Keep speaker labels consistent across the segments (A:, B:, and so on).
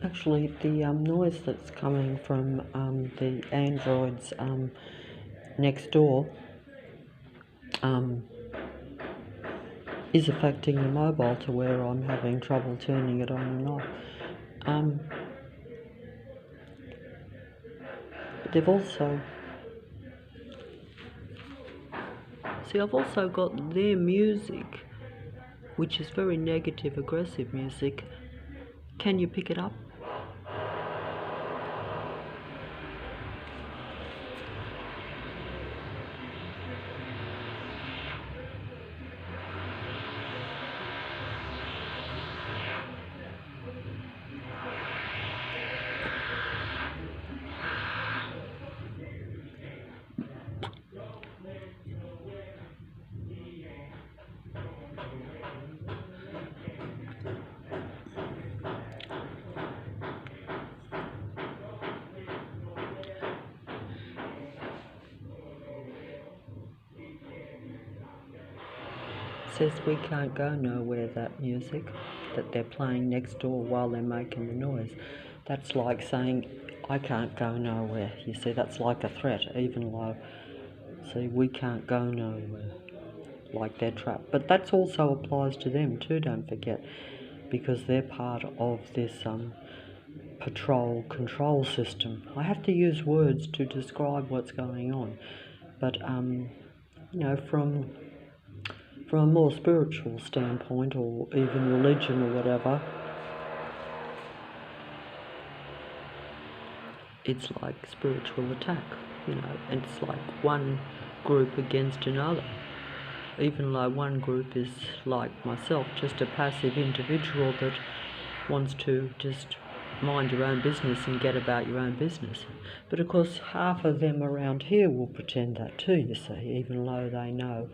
A: Actually, the noise that's coming from the androids next door is affecting the mobile to where I'm having trouble turning it on and off. They've also... See, I've also got their music, which is very negative, aggressive music. Can you pick it up? Says we can't go nowhere, that music that they're playing next door while they're making the noise. That's like saying, I can't go nowhere. You see, that's like a threat, even though, see, we can't go nowhere, like they're trapped. But that also applies to them too, don't forget, because they're part of this patrol control system. I have to use words to describe what's going on, but you know, from a more spiritual standpoint, or even religion or whatever, it's like spiritual attack, you know, and it's like one group against another. Even though one group is like myself, just a passive individual that wants to just mind your own business and get about your own business. But of course, half of them around here will pretend that too, you see, even though they know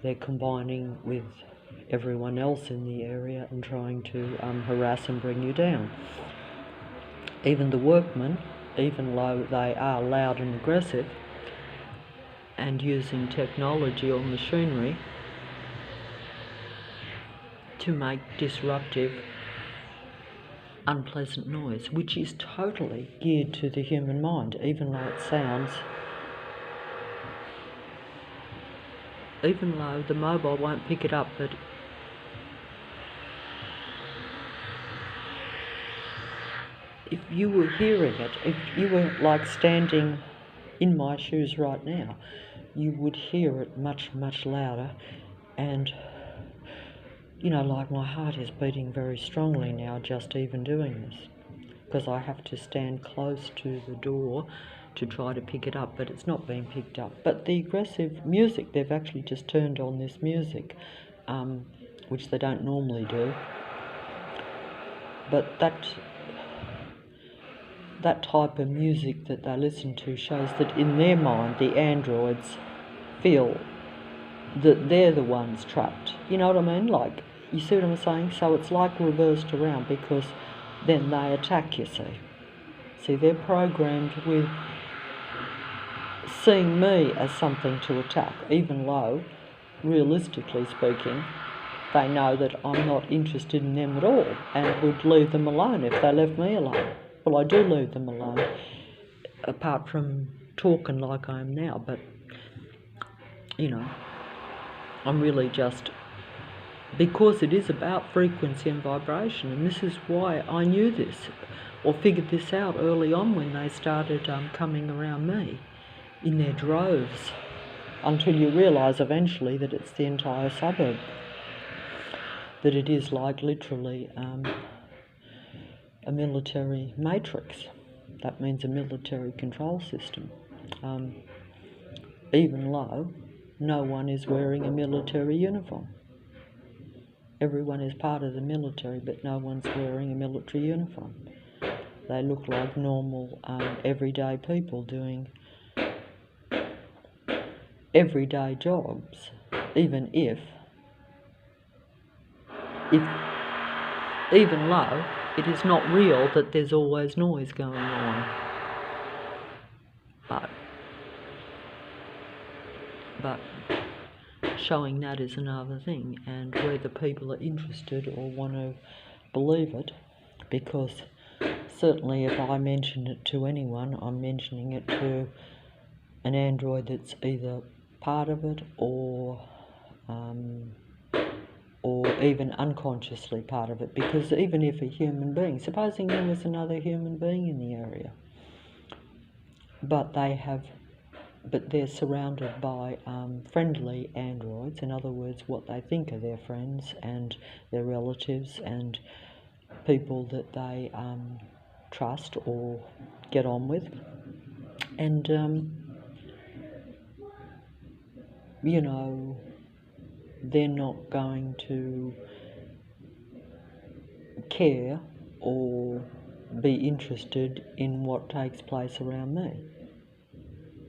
A: they're combining with everyone else in the area and trying to harass and bring you down. Even the workmen, even though they are loud and aggressive and using technology or machinery to make disruptive, unpleasant noise, which is totally geared to the human mind, even though it sounds... Even though the mobile won't pick it up, but if you were hearing it, if you were like standing in my shoes right now, you would hear it much, much louder. And, you know, like my heart is beating very strongly now just even doing this, because I have to stand close to the door to try to pick it up, but it's not being picked up. But the aggressive music, they've actually just turned on this music, which they don't normally do. But that type of music that they listen to shows that in their mind, the androids feel that they're the ones trapped. You know what I mean? Like, you see what I'm saying? So it's like reversed around, because then they attack, you see. See, they're programmed with seeing me as something to attack, even though, realistically speaking, they know that I'm not interested in them at all and would leave them alone if they left me alone. Well, I do leave them alone, apart from talking like I am now, but, you know, I'm really just... Because it is about frequency and vibration, and this is why I knew this, or figured this out early on when they started coming around me in their droves, until you realise eventually that it's the entire suburb, that it is like literally a military matrix. That means a military control system, even though no one is wearing a military uniform. Everyone is part of the military, but no one's wearing a military uniform. They look like normal, everyday people doing everyday jobs, even even though it is not real that there's always noise going on. But showing that is another thing, and whether people are interested or want to believe it, because certainly if I mention it to anyone, I'm mentioning it to an android that's either part of it or even unconsciously part of it. Because even if a human being, supposing there was another human being in the area, but they're surrounded by friendly androids, in other words, what they think are their friends and their relatives and people that they trust or get on with. And, you know, they're not going to care or be interested in what takes place around me.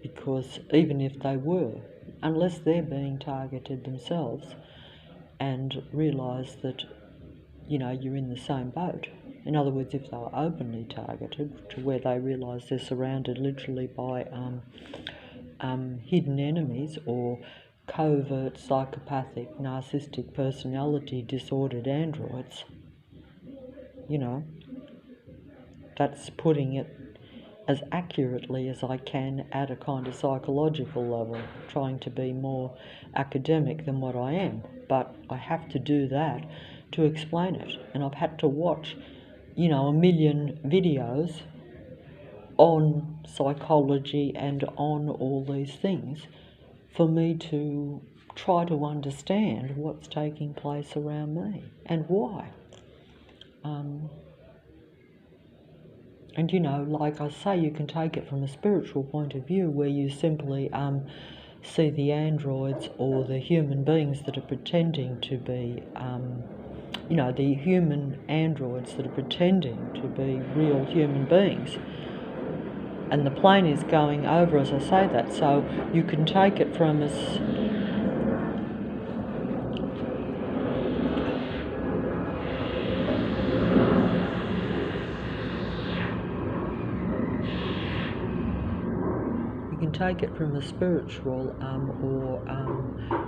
A: Because even if they were, unless they're being targeted themselves and realise that, you know, you're in the same boat. In other words, if they were openly targeted to where they realise they're surrounded literally by hidden enemies or covert psychopathic narcissistic personality disordered androids, you know, that's putting it as accurately as I can at a kind of psychological level, trying to be more academic than what I am. But I have to do that to explain it. And I've had to watch, you know, 1 million videos on psychology and on all these things for me to try to understand what's taking place around me and why. And, you know, like I say, you can take it from a spiritual point of view where you simply see the androids or the human beings that are pretending to be, you know, the human androids that are pretending to be real human beings. And the plane is going over as I say that, so you can take it from as... take it from a spiritual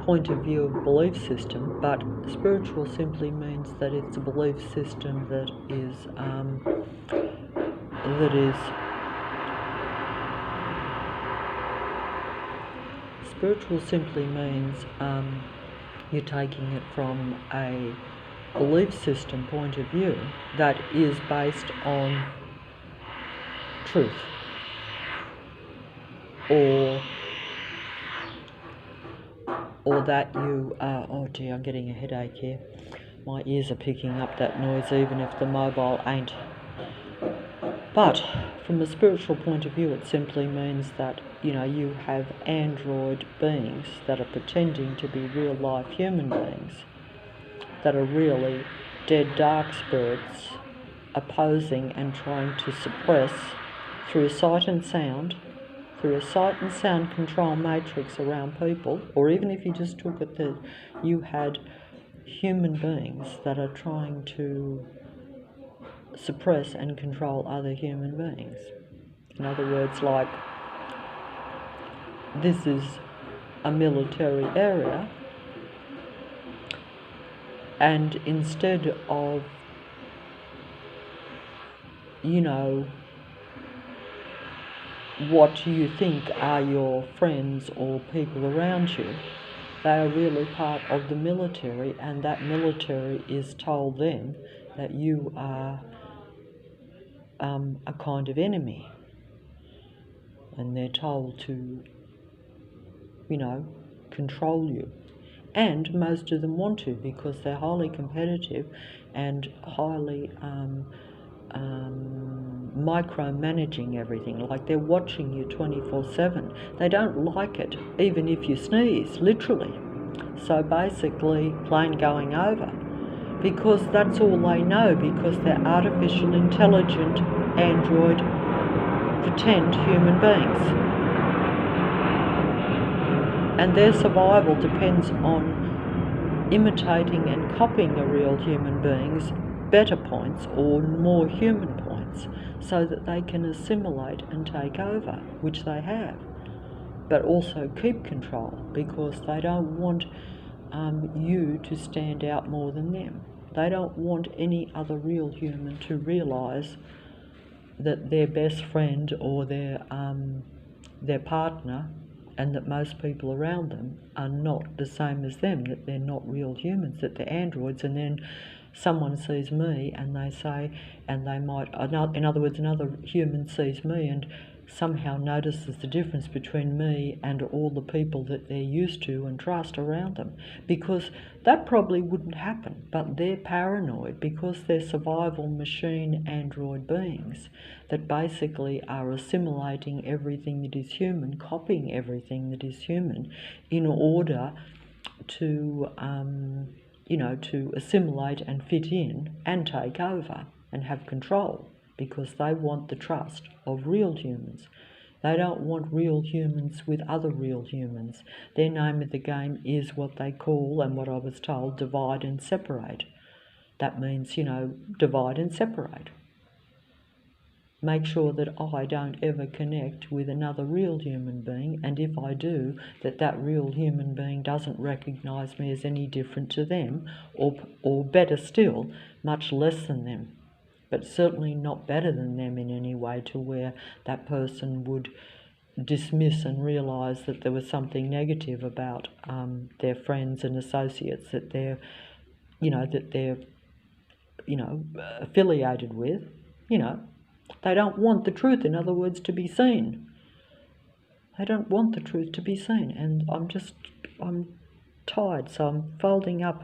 A: point of view of belief system, but spiritual simply means that it's a belief system that is spiritual simply means you're taking it from a belief system point of view that is based on truth. Or that you oh dear, I'm getting a headache here. My ears are picking up that noise even if the mobile ain't. But from a spiritual point of view, it simply means that, you know, you have android beings that are pretending to be real life human beings that are really dead dark spirits opposing and trying to suppress through sight and sound control matrix around people, or even if you just took it that you had human beings that are trying to suppress and control other human beings. In other words, like, this is a military area, and instead of, you know, what you think are your friends or people around you, they are really part of the military, and that military is told them that you are a kind of enemy, and they're told to, you know, control you. And most of them want to, because they're highly competitive and highly micromanaging everything. Like, they're watching you 24/7. They don't like it even if you sneeze, literally. So basically, plane going over, because that's all they know, because they're artificial intelligent android pretend human beings, and their survival depends on imitating and copying a real human being's better points or more human points, so that they can assimilate and take over, which they have, but also keep control, because they don't want you to stand out more than them. They don't want any other real human to realise that their best friend or their partner, and that most people around them are not the same as them, that they're not real humans, that they're androids. And then someone sees me and they say, and they might, in other words, another human sees me and somehow notices the difference between me and all the people that they're used to and trust around them, because that probably wouldn't happen, but they're paranoid because they're survival machine android beings that basically are assimilating everything that is human, copying everything that is human in order to to assimilate and fit in and take over and have control, because they want the trust of real humans. They don't want real humans with other real humans. Their name of the game is what they call, and what I was told, divide and separate. That means, divide and separate. Make sure that I don't ever connect with another real human being, and if I do, that real human being doesn't recognise me as any different to them, or better still, much less than them, but certainly not better than them in any way, to where that person would dismiss and realise that there was something negative about their friends and associates that they're affiliated with. They don't want the truth, in other words, to be seen. They don't want the truth to be seen, and I'm tired, so I'm folding up